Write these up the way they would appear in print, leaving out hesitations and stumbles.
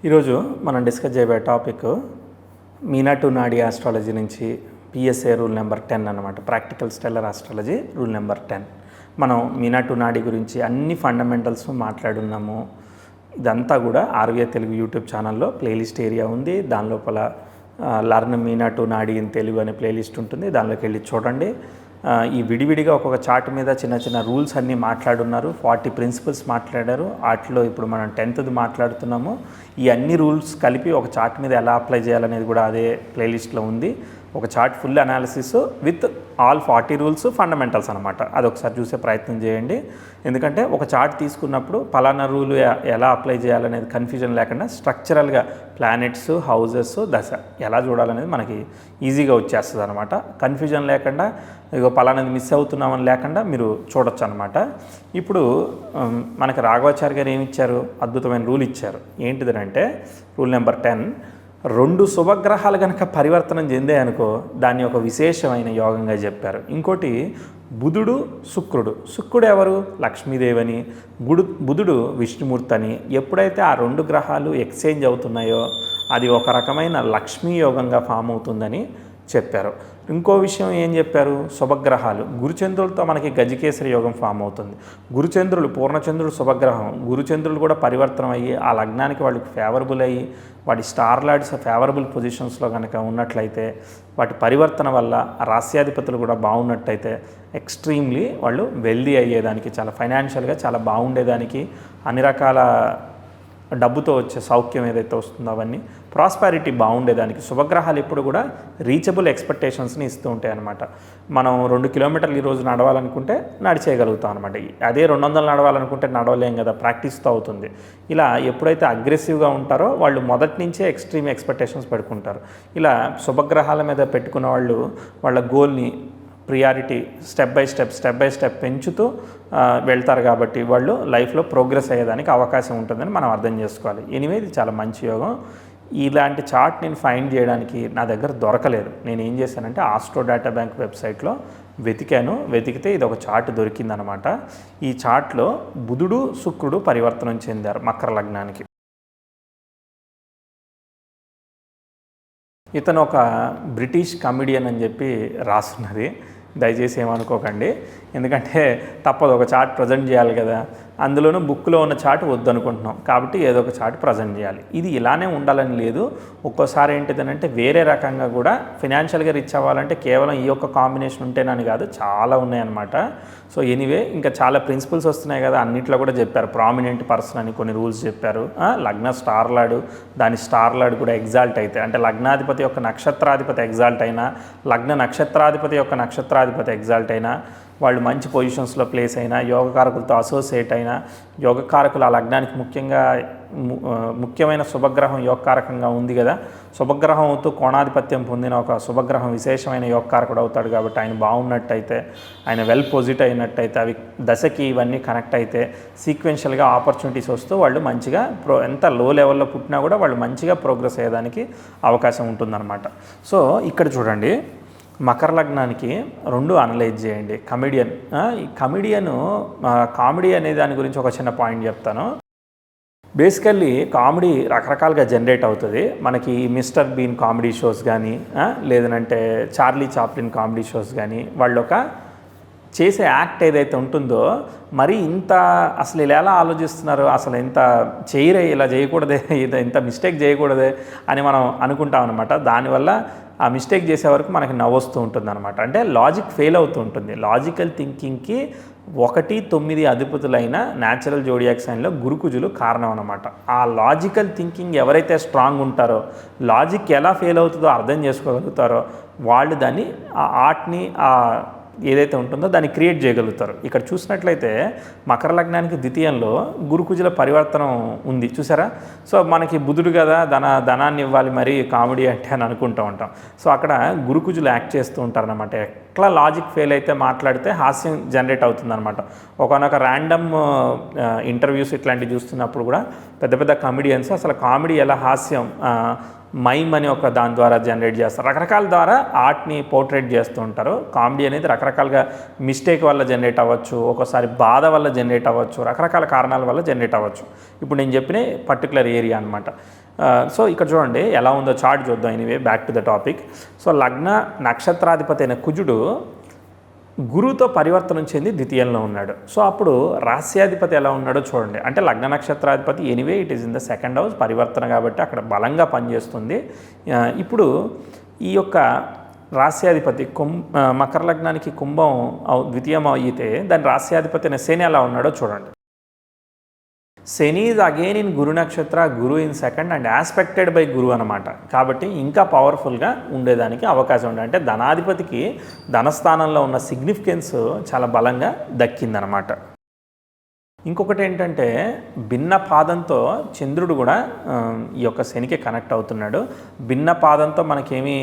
ఈరోజు మనం డిస్కస్ చేయబోయే టాపిక్ మీనా టు నాడి ఆస్ట్రాలజీ నుంచి పిఎస్ఏ రూల్ నెంబర్ 10 అనమాట. Practical stellar astrology rule number 10. మనం మీనా టు నాడి గురించి అన్ని ఫండమెంటల్స్ మాట్లాడున్నాము. ఇదంతా కూడా ఆర్వీఐ తెలుగు యూట్యూబ్ ఛానల్లో ప్లేలిస్ట్ ఏరియా ఉంది. దాని లోపల లర్న్ మీనా టు నాడి ఇన్ తెలుగు అనే ప్లేలిస్ట్ ఉంటుంది. దానిలోకి వెళ్ళి చూడండి. ఈ విడివిడిగా ఒక్కొక్క చార్ట్ మీద చిన్న చిన్న రూల్స్ అన్నీ మాట్లాడున్నారు. 40 ప్రిన్సిపల్స్ మాట్లాడారు. వాటిలో ఇప్పుడు మనం 10th మాట్లాడుతున్నాము. ఈ అన్ని రూల్స్ కలిపి ఒక చార్ట్ మీద ఎలా అప్లై చేయాలనేది కూడా అదే ప్లేలిస్ట్లో ఉంది. ఒక chart full analysis with all 40 rules fundamentals అనమాట. అది ఒకసారి చూసే ప్రయత్నం చేయండి. ఎందుకంటే ఒక చార్ట్ తీసుకున్నప్పుడు పలానా రూల్ ఎలా అప్లై చేయాలనేది కన్ఫ్యూజన్ లేకుండా స్ట్రక్చరల్గా ప్లానెట్స్, హౌజెస్, దశ ఎలా చూడాలనేది మనకి ఈజీగా వచ్చేస్తుంది అనమాట. కన్ఫ్యూజన్ లేకుండా ఇగో పలానాది మిస్ అవుతున్నామని లేకుండా మీరు చూడొచ్చు అనమాట. ఇప్పుడు మనకి రాఘవాచార్య గారు ఏమి ఇచ్చారు? అద్భుతమైన రూల్ ఇచ్చారు. ఏంటిదనంటే రూల్ నెంబర్ 10. 2 శుభగ్రహాలు కనుక పరివర్తనం చెందాయనుకో దాన్ని ఒక విశేషమైన యోగంగా చెప్పారు. ఇంకోటి బుధుడు, శుక్రుడు ఎవరు? లక్ష్మీదేవని, బుధుడు విష్ణుమూర్తి అని. ఎప్పుడైతే ఆ 2 గ్రహాలు ఎక్స్చేంజ్ అవుతున్నాయో అది ఒక రకమైన లక్ష్మీ యోగంగా ఫామ్ అవుతుందని చెప్పారు. ఇంకో విషయం ఏం చెప్పారు? శుభగ్రహాలు గురుచంద్రులతో మనకి గజకేసరి యోగం ఫామ్ అవుతుంది. గురుచంద్రులు, పూర్ణచంద్రుడు శుభగ్రహం, గురుచంద్రులు కూడా పరివర్తనం అయ్యి ఆ లగ్నానికి వాళ్ళకి ఫేవరబుల్ అయ్యి వాటి స్టార్ లార్డ్స్ ఫేవరబుల్ పొజిషన్స్లో కనుక ఉన్నట్లయితే వాటి పరివర్తన వల్ల రాస్యాధిపతులు కూడా బాగున్నట్టయితే ఎక్స్ట్రీమ్లీ వాళ్ళు వెల్దీ అయ్యేదానికి, చాలా ఫైనాన్షియల్గా చాలా బాగుండేదానికి, అన్ని రకాల డబ్బుతో వచ్చే సౌఖ్యం ఏదైతే వస్తుందో అవన్నీ ప్రాస్పారిటీ బాగుండేదానికి శుభగ్రహాలు ఎప్పుడు కూడా రీచబుల్ ఎక్స్పెక్టేషన్స్ని ఇస్తూ ఉంటాయి అనమాట. మనం 2 కిలోమీటర్లు ఈరోజు నడవాలనుకుంటే నడిచేయగలుగుతాం అనమాట. అదే 200 నడవాలనుకుంటే నడవలేం కదా, ప్రాక్టీస్తో అవుతుంది. ఇలా ఎప్పుడైతే అగ్రెసివ్గా ఉంటారో వాళ్ళు మొదటి నుంచే ఎక్స్ట్రీమ్ ఎక్స్పెక్టేషన్స్ పెట్టుకుంటారు. ఇలా శుభగ్రహాల మీద పెట్టుకున్న వాళ్ళు వాళ్ళ గోల్ని ప్రియారిటీ స్టెప్ బై స్టెప్ పెంచుతూ వెళ్తారు. కాబట్టి వాళ్ళు లైఫ్లో ప్రోగ్రెస్ అయ్యేదానికి అవకాశం ఉంటుందని మనం అర్థం చేసుకోవాలి. ఎనివే ఇది చాలా మంచి యోగం. ఇలాంటి చార్ట్ నేను ఫైండ్ చేయడానికి నా దగ్గర దొరకలేదు. నేను ఏం చేశానంటే ఆస్ట్రో డేటా బ్యాంక్ వెబ్సైట్లో వెతికితే ఇది ఒక చార్ట్ దొరికిందనమాట. ఈ చార్ట్లో బుధుడు, శుక్రుడు పరివర్తనం చెందారు మకర లగ్నానికి. ఇతను ఒక బ్రిటిష్ కమెడియన్ అని చెప్పి రాస్తున్నది. దయచేసి ఏమనుకోకండి, ఎందుకంటే తప్పదు, ఒక చార్ట్ ప్రజెంట్ చేయాలి కదా. అందులోనూ బుక్లో ఉన్న చార్ట్ వద్దనుకుంటున్నాం కాబట్టి ఏదో ఒక చార్ట్ ప్రజెంట్ చేయాలి. ఇది ఇలానే ఉండాలని లేదు. ఒక్కోసారి ఏంటిదనంటే వేరే రకంగా కూడా ఫినాన్షియల్గా రీచ్ అవ్వాలంటే కేవలం ఈ యొక్క కాంబినేషన్ ఉంటేనని కాదు, చాలా ఉన్నాయన్నమాట. సో ఎనీవే ఇంకా చాలా ప్రిన్సిపల్స్ వస్తున్నాయి కదా, అన్నిట్లో కూడా చెప్పారు. ప్రామినెంట్ పర్సన్ అని కొన్ని రూల్స్ చెప్పారు. లగ్న స్టార్లాడు, దాని స్టార్లాడు కూడా ఎగ్జాల్ట్ అయితే, అంటే లగ్నాధిపతి యొక్క నక్షత్రాధిపతి ఎగ్జాల్ట్ అయినా, లగ్న నక్షత్రాధిపతి యొక్క నక్షత్రాధిపతి ఎగ్జాల్ట్ అయినా, వాళ్ళు మంచి పొజిషన్స్లో ప్లేస్ అయినా, యోగకారకులతో అసోసియేట్ అయినా, యోగకారకులు ఆ లగ్నానికి ముఖ్యమైన శుభగ్రహం యోగకారకంగా ఉంది కదా, శుభగ్రహంతో కోణాధిపత్యం పొందిన ఒక శుభగ్రహం విశేషమైన యోగకారకుడు అవుతాడు. కాబట్టి ఆయన బాగున్నట్టయితే, ఆయన వెల్ పొజిట్ అయినట్టయితే, అవి దశకి ఇవన్నీ కనెక్ట్ అయితే సీక్వెన్షియల్గా ఆపర్చునిటీస్ వస్తూ వాళ్ళు మంచిగా ఎంత లో లెవెల్లో పుట్టినా కూడా వాళ్ళు మంచిగా ప్రోగ్రెస్ అయ్యేదానికి అవకాశం ఉంటుందన్నమాట. సో ఇక్కడ చూడండి, మకర లగ్నానికి 2 అనలైజ్ చేయండి. ఈ కామెడీ అనే దాని గురించి ఒక చిన్న పాయింట్ చెప్తాను. బేసికల్లీ కామెడీ రకరకాలుగా జనరేట్ అవుతుంది. మనకి మిస్టర్ బీన్ కామెడీ షోస్ కానీ, లేదనంటే చార్లీ చాప్లిన్ కామెడీ షోస్ కానీ, వాళ్ళు ఒక చేసే యాక్ట్ ఏదైతే ఉంటుందో మరి ఇంత అసలు ఇలా ఎలా ఆలోచిస్తున్నారు, అసలు ఇంత చేయరే, ఇలా చేయకూడదే, ఇంత మిస్టేక్ చేయకూడదే అని మనం అనుకుంటాం అనమాట. దానివల్ల ఆ మిస్టేక్ చేసే వరకు మనకి నవ్వొస్తూ ఉంటుంది అనమాట. అంటే లాజిక్ ఫెయిల్ అవుతూ ఉంటుంది. లాజికల్ థింకింగ్కి 1, 9 అధిపతులైన న్యాచురల్ జోడియాక్ సైన్లో గురుకుజులు కారణం అనమాట. ఆ లాజికల్ థింకింగ్ ఎవరైతే స్ట్రాంగ్ ఉంటారో, లాజిక్ ఎలా ఫెయిల్ అవుతుందో అర్థం చేసుకోగలుగుతారో వాళ్ళు దాన్ని ఆ ఆర్ట్ని ఏదైతే ఉంటుందో దాన్ని క్రియేట్ చేయగలుగుతారు. ఇక్కడ చూసినట్లయితే మకర లగ్నానికి ద్వితీయంలో గురుకుజుల పరివర్తనం ఉంది, చూసారా? సో మనకి బుధుడు కదా, ధనాన్ని ఇవ్వాలి మరి కామెడీ అంటే అని అనుకుంటూ ఉంటాం. సో అక్కడ గురుకుజులు యాక్ట్ చేస్తూ ఉంటారనమాట. ఎట్లా లాజిక్ ఫెయిల్ అయితే మాట్లాడితే హాస్యం జనరేట్ అవుతుందన్నమాట. ఒకనొక ర్యాండమ్ ఇంటర్వ్యూస్ ఇట్లాంటివి చూస్తున్నప్పుడు కూడా పెద్ద పెద్ద కమెడియన్స్ అసలు కామెడీ ఎలా హాస్యం మైమ్ అని ఒక దాని ద్వారా జనరేట్ చేస్తారు. రకరకాల ద్వారా ఆర్ట్ని పోర్ట్రేట్ చేస్తూ ఉంటారు. కామెడీ అనేది రకరకాలుగా మిస్టేక్ వల్ల జనరేట్ అవ్వచ్చు, ఒక్కోసారి బాధ వల్ల జనరేట్ అవ్వచ్చు, రకరకాల కారణాల వల్ల జనరేట్ అవ్వచ్చు. ఇప్పుడు నేను చెప్పిన పర్టికులర్ ఏరియా అనమాట. సో ఇక్కడ చూడండి ఎలా ఉందో చార్ట్ చూద్దాం. Anyway back to the topic. So లగ్న నక్షత్రాధిపతి అయిన కుజుడు గురువుతో పరివర్తనం చెంది ద్వితీయంలో ఉన్నాడు. సో అప్పుడు రాస్యాధిపతి ఎలా ఉన్నాడో చూడండి. అంటే లగ్న నక్షత్రాధిపతి anyway it is in the second house, పరివర్తన కాబట్టి అక్కడ బలంగా పనిచేస్తుంది. ఇప్పుడు ఈ యొక్క రాస్యాధిపతి మకర లగ్నానికి కుంభం ద్వితీయం అయితే దాని రాస్యాధిపతి అయిన శని ఎలా ఉన్నాడో చూడండి. Shani is again in Guru నక్షత్ర, Guru in second and aspected by Guru అనమాట. కాబట్టి ఇంకా పవర్ఫుల్గా ఉండేదానికి అవకాశం ఉంది. అంటే ధనాధిపతికి ధనస్థానంలో ఉన్న సిగ్నిఫికెన్స్ చాలా బలంగా దక్కిందనమాట. ఇంకొకటి ఏంటంటే భిన్న పాదంతో చంద్రుడు కూడా ఈ యొక్క శనికి కనెక్ట్ అవుతున్నాడు. భిన్న పాదంతో మనకేమీ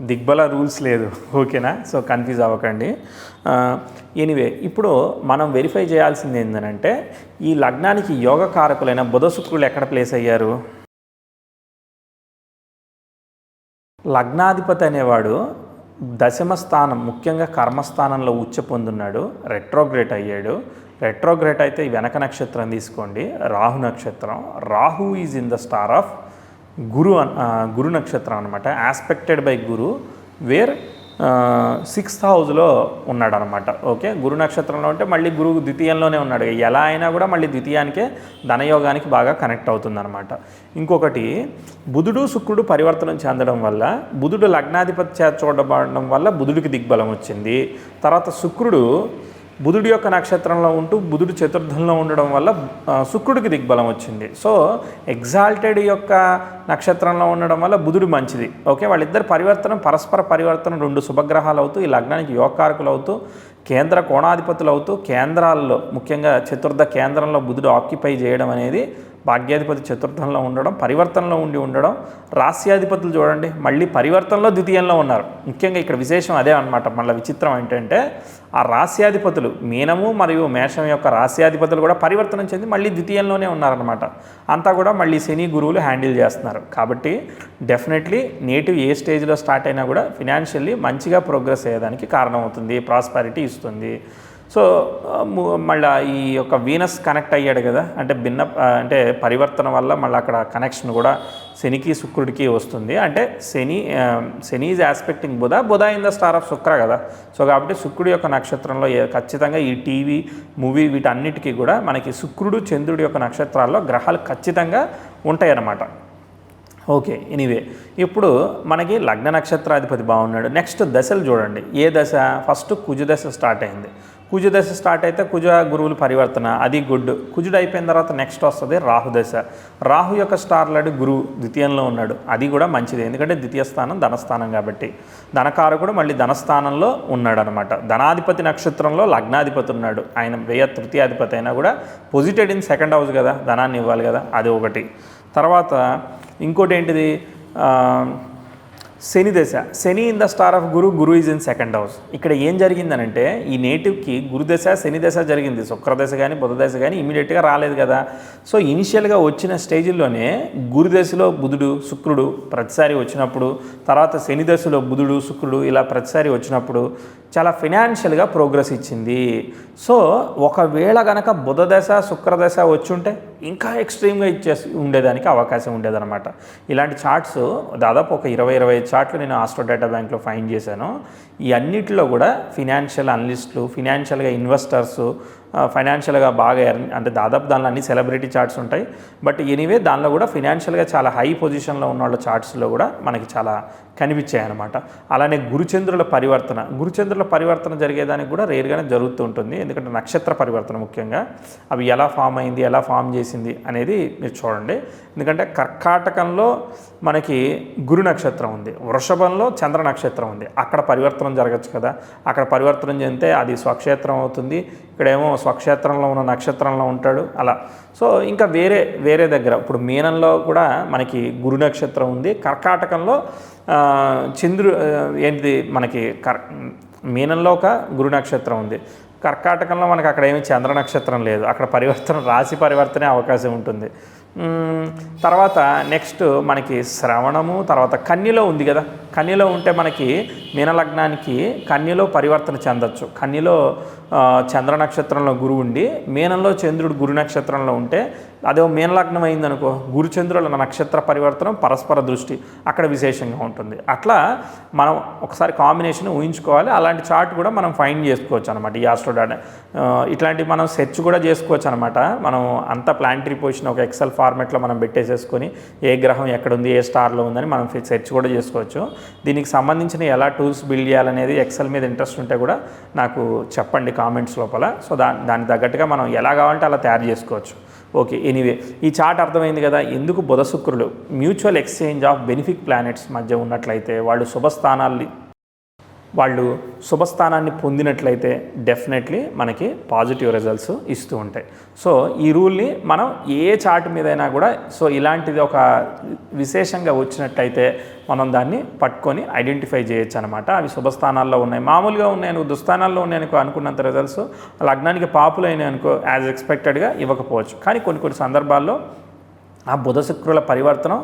దిగ్బల రూల్స్ లేదు, ఓకేనా? సో కన్ఫ్యూజ్ అవ్వకండి. ఎనీవే ఇప్పుడు మనం వెరిఫై చేయాల్సింది ఏంటంటే ఈ లగ్నానికి యోగకారకులైన బుధ శుక్రులు ఎక్కడ ప్లేస్ అయ్యారు. లగ్నాధిపతి అనేవాడు దశమ స్థానం, ముఖ్యంగా కర్మస్థానంలో ఉచ్చ పొందున్నాడు, రెట్రోగ్రేట్ అయ్యాడు. రెట్రోగ్రేట్ అయితే వెనక నక్షత్రం తీసుకోండి, రాహు నక్షత్రం. Rahu is in the star of Guru నక్షత్రం అనమాట, aspected by Guru, wear 6th హౌస్లో ఉన్నాడు అనమాట. ఓకే, గురు నక్షత్రంలో ఉంటే మళ్ళీ గురువు ద్వితీయంలోనే ఉన్నాడు. ఎలా అయినా కూడా మళ్ళీ ద్వితీయానికే ధనయోగానికి బాగా కనెక్ట్ అవుతుంది అనమాట. ఇంకొకటి బుధుడు శుక్రుడు పరివర్తనం చెందడం వల్ల, బుధుడు లగ్నాధిపతి చేత చూడబడడం వల్ల బుధుడికి దిగ్బలం వచ్చింది. తర్వాత శుక్రుడు బుధుడి యొక్క నక్షత్రంలో ఉంటూ బుధుడు చతుర్థంలో ఉండడం వల్ల శుక్రుడికి దిగ్బలం వచ్చింది. సో ఎగ్జాల్టెడ్ యొక్క నక్షత్రంలో ఉండడం వల్ల బుధుడు మంచిది. ఓకే, వాళ్ళిద్దరు పరస్పర పరివర్తనం, 2 శుభగ్రహాలు అవుతూ ఈ లగ్నానికి యోగకారకులు అవుతూ కేంద్ర కోణాధిపతులు అవుతూ కేంద్రాల్లో ముఖ్యంగా చతుర్థ కేంద్రంలో బుధుడు ఆక్యుపై చేయడం అనేది, భాగ్యాధిపతి చతుర్థంలో ఉండడం, పరివర్తనలో ఉండడం. రాస్యాధిపతులు చూడండి మళ్ళీ పరివర్తనలో ద్వితీయంలో ఉన్నారు. ముఖ్యంగా ఇక్కడ విశేషం అదే అనమాట. మళ్ళీ విచిత్రం ఏంటంటే ఆ రాస్యాధిపతులు మీనము మరియు మేషం యొక్క రాస్యాధిపతులు కూడా పరివర్తనం చెంది మళ్ళీ ద్వితీయంలోనే ఉన్నారనమాట. అంతా కూడా మళ్ళీ శని గురువులు హ్యాండిల్ చేస్తున్నారు. కాబట్టి డెఫినెట్లీ నేటివ్ ఏ స్టేజ్లో స్టార్ట్ అయినా కూడా ఫినాన్షియల్లీ మంచిగా ప్రోగ్రెస్ అయ్యేదానికి కారణమవుతుంది, ప్రాస్పారిటీ ఇస్తుంది. సో మళ్ళీ ఈ యొక్క వీనస్ కనెక్ట్ అయ్యాడు కదా, అంటే పరివర్తన వల్ల మళ్ళీ అక్కడ కనెక్షన్ కూడా శనికి శుక్రుడికి వస్తుంది. అంటే శని is aspecting Budha in the star of శుక్ర కదా. సో కాబట్టి శుక్రుడి యొక్క నక్షత్రంలో ఖచ్చితంగా ఈ టీవీ మూవీ వీటన్నిటికీ కూడా మనకి శుక్రుడు చంద్రుడి యొక్క నక్షత్రాల్లో గ్రహాలు ఖచ్చితంగా ఉంటాయన్నమాట. ఓకే, ఎనీవే ఇప్పుడు మనకి లగ్న నక్షత్రాధిపతి బాగున్నాడు. నెక్స్ట్ దశలు చూడండి. ఏ దశ? ఫస్ట్ కుజ దశ స్టార్ట్ అయింది. కుజ దశ స్టార్ట్ అయితే కుజ గురువులు పరివర్తన, అది గుడ్. కుజుడు అయిపోయిన తర్వాత నెక్స్ట్ వస్తుంది రాహు దశ. రాహు యొక్క స్టార్లాడు గురువు ద్వితీయంలో ఉన్నాడు, అది కూడా మంచిది. ఎందుకంటే ద్వితీయ స్థానం ధనస్థానం కాబట్టి ధనకారకుడు మళ్ళీ ధనస్థానంలో ఉన్నాడు అనమాట. ధనాధిపతి నక్షత్రంలో లగ్నాధిపతి ఉన్నాడు, ఆయన తృతీయాధిపతి అయినా కూడా పొజిటెడ్ ఇన్ సెకండ్ హౌస్ కదా, ధనాన్ని ఇవ్వాలి కదా, అది ఒకటి. తర్వాత ఇంకోటి ఏంటిది? శని దశ. Shani in the star of Guru is in second house. ఇక్కడ ఏం జరిగిందనంటే ఈ నేటివ్కి గురుదశ శని దశ జరిగింది, శుక్రదశ కానీ బుధ దశ కానీ ఇమీడియట్గా రాలేదు కదా. సో ఇనిషియల్గా వచ్చిన స్టేజ్లోనే గురుదశలో బుధుడు శుక్రుడు ప్రతిసారి వచ్చినప్పుడు, తర్వాత శని దశలో బుధుడు శుక్రుడు ఇలా ప్రతిసారి వచ్చినప్పుడు చాలా ఫినాన్షియల్గా ప్రోగ్రెస్ ఇచ్చింది. సో ఒకవేళ కనుక బుధ దశ శుక్రదశ వచ్చుంటే ఇంకా ఎక్స్ట్రీమ్గా ఉండేదానికి అవకాశం ఉండేదన్నమాట. ఇలాంటి చార్ట్స్ దాదాపు ఒక 20-25 చార్ట్లు నేను ఆస్ట్రో డేటా బ్యాంక్లో ఫైండ్ చేశాను. ఈ అన్నిటిలో కూడా ఫినాన్షియల్ అనలిస్టులు, ఫినాన్షియల్గా ఇన్వెస్టర్సు, ఫైనాన్షియల్గా బాగా అంటే దాదాపు దానిలో అన్ని సెలబ్రిటీ చార్ట్స్ ఉంటాయి. బట్ ఎనీవే దానిలో కూడా ఫినాన్షియల్గా చాలా హై పొజిషన్లో ఉన్న వాళ్ళ చార్ట్స్లో కూడా మనకి చాలా కనిపించాయి అనమాట. అలానే గురుచంద్రుల పరివర్తన జరిగేదానికి కూడా రేర్గానే జరుగుతూ ఉంటుంది. ఎందుకంటే నక్షత్ర పరివర్తన ముఖ్యంగా అవి ఎలా ఫామ్ అయింది, ఎలా ఫామ్ చేసింది అనేది మీరు చూడండి. ఎందుకంటే కర్కాటకంలో మనకి గురు నక్షత్రం ఉంది, వృషభంలో చంద్ర నక్షత్రం ఉంది. అక్కడ పరివర్తనం జరగచ్చు కదా, అక్కడ పరివర్తనం చెందితే అది స్వక్షేత్రం అవుతుంది. ఇక్కడేమో స్వక్షేత్రంలో ఉన్న నక్షత్రంలో ఉంటాడు అలా. సో ఇంకా వేరే దగ్గర ఇప్పుడు మీనంలో కూడా మనకి గురు నక్షత్రం ఉంది, కర్కాటకంలో ఏంటిది మనకి మీనంలో ఒక గురు నక్షత్రం ఉంది, కర్కాటకంలో మనకి అక్కడ ఏమి చంద్ర నక్షత్రం లేదు. అక్కడ రాశి పరివర్తనే అవకాశం ఉంటుంది. తర్వాత నెక్స్ట్ మనకి శ్రవణము, తర్వాత కన్యలో ఉంది కదా. కన్యలో ఉంటే మనకి మీనలగ్నానికి కన్యలో పరివర్తన చెందొచ్చు. కన్యలో చంద్ర నక్షత్రంలో గురువు ఉండి మీనంలో చంద్రుడు గురు నక్షత్రంలో ఉంటే అదే మీనలగ్నం అయిందనుకో గురుచంద్రుల నక్షత్ర పరివర్తనం పరస్పర దృష్టి అక్కడ విశేషంగా ఉంటుంది. అట్లా మనం ఒకసారి కాంబినేషన్ ఊహించుకోవాలి. అలాంటి చార్ట్ కూడా మనం ఫైండ్ చేసుకోవచ్చు అనమాట. ఈ ఆస్ట్రోడాట్ ఇట్లాంటివి మనం సెర్చ్ కూడా చేసుకోవచ్చు అనమాట. మనం అంతా ప్లానటరీ పొజిషన్ ఒక ఎక్సెల్ ఫార్మాట్లో మనం పెట్టేసేసుకొని ఏ గ్రహం ఎక్కడుంది ఏ స్టార్లో ఉందని మనం సెర్చ్ కూడా చేసుకోవచ్చు. దీనికి సంబంధించిన ఎలా టూల్స్ బిల్డ్ చేయాలనేది ఎక్సెల్ మీద ఇంట్రెస్ట్ ఉంటే కూడా నాకు చెప్పండి కామెంట్స్ లోపల. సో దానికి తగ్గట్టుగా మనం ఎలా కావాలంటే అలా తయారు చేసుకోవచ్చు. ఓకే, ఎనీవే ఈ చార్ట్ అర్థమైంది కదా. ఎందుకు బుధ శుక్రులు mutual exchange of benefic planets మధ్య ఉన్నట్లయితే వాళ్ళు శుభస్థానాన్ని పొందినట్లయితే డెఫినెట్లీ మనకి పాజిటివ్ రిజల్ట్స్ ఇస్తూ ఉంటాయి. సో ఈ రూల్ని మనం ఏ చార్ట్ మీదైనా కూడా సో ఇలాంటిది ఒక విశేషంగా వచ్చినట్టయితే మనం దాన్ని పట్టుకొని ఐడెంటిఫై చేయొచ్చు అనమాట. అవి శుభస్థానాల్లో ఉన్నాయి, మామూలుగా ఉన్నాయనుకో దుస్థానాల్లో ఉన్నాయనుకో అనుకున్నంత రిజల్ట్స్ లగ్నానికి పాపులైన అనుకో యాజ్ ఎక్స్పెక్టెడ్గా ఇవ్వకపోవచ్చు. కానీ కొన్ని సందర్భాల్లో ఆ బుధ శుక్రుల పరివర్తనం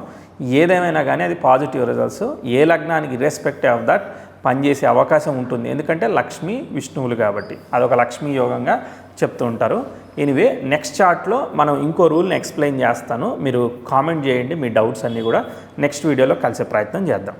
ఏదేమైనా కానీ అది పాజిటివ్ రిజల్ట్స్ ఏ లగ్నానికి ఇర్రెస్పెక్టివ్ ఆఫ్ దట్ పనిచేసే అవకాశం ఉంటుంది. ఎందుకంటే లక్ష్మి విష్ణువులు కాబట్టి అదొక లక్ష్మీ యోగంగా చెప్తూ ఉంటారు. ఎనీవే నెక్స్ట్ చార్ట్లో మనం ఇంకో రూల్ని ఎక్స్ప్లెయిన్ చేస్తాను. మీరు కామెంట్ చేయండి మీ డౌట్స్ అన్నీ కూడా నెక్స్ట్ వీడియోలో కలిసే ప్రయత్నం చేద్దాం.